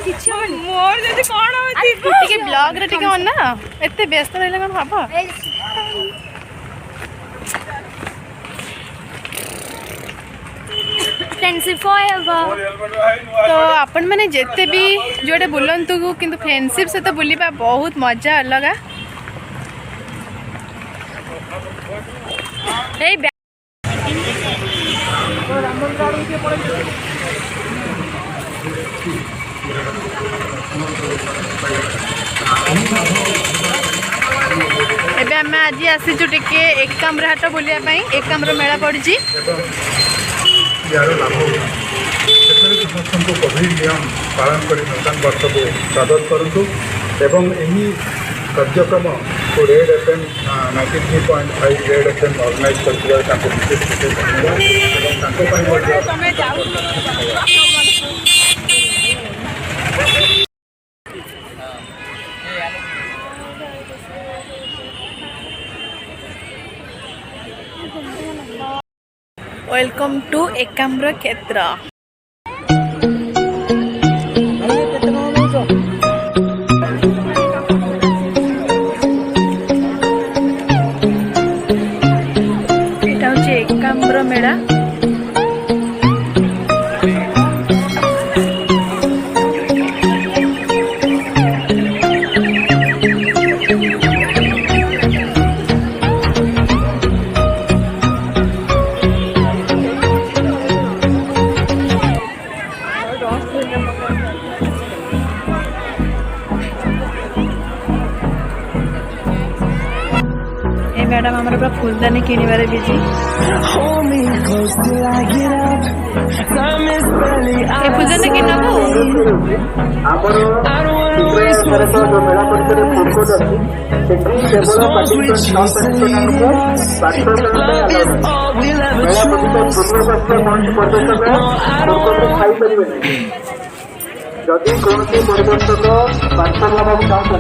मोर जदी कोन होती टिके ब्लॉग रे टिके ना एते व्यस्त रहले कोन हबो फ्रेंडशिप फॉरएवर। तो आपण माने जेते भी जोडे बुलंतु किंतु फ्रेंडशिप से तो बुलिबा बहुत मजा अलग ए एबे हम आज आसीचु टिके एकाम्र हाट बुलिया पई एकाम्र मेला पड़जी यार लाभ समस्त कोविड नियम पालन कर नूतन वर्ष को स्वागत करूँ एवं यही कार्यक्रम को Red FM 93.5 Red FM organise कर विशेष विशेष वेलकम टू एकाम्र क्षेत्र। এটা হচ্ছে একাম্র মেলা। मैडम हमारे पूरा फूलदानी किणवे बिजी फूलदानी कि जदि कौन परिवर्तन पार्सल नाम चाहते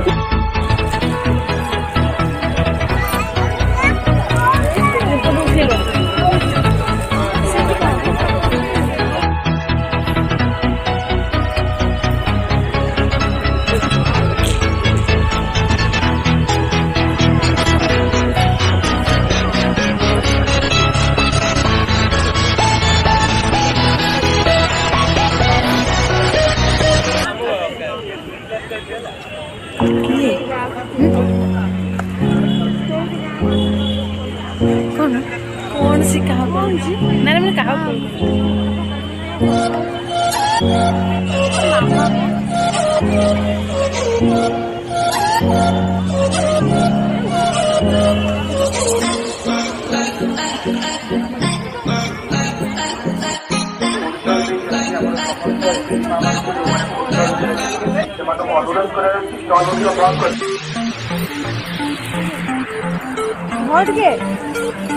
कौन कौन सी कहा ना मैंने कहा अनुरोध कर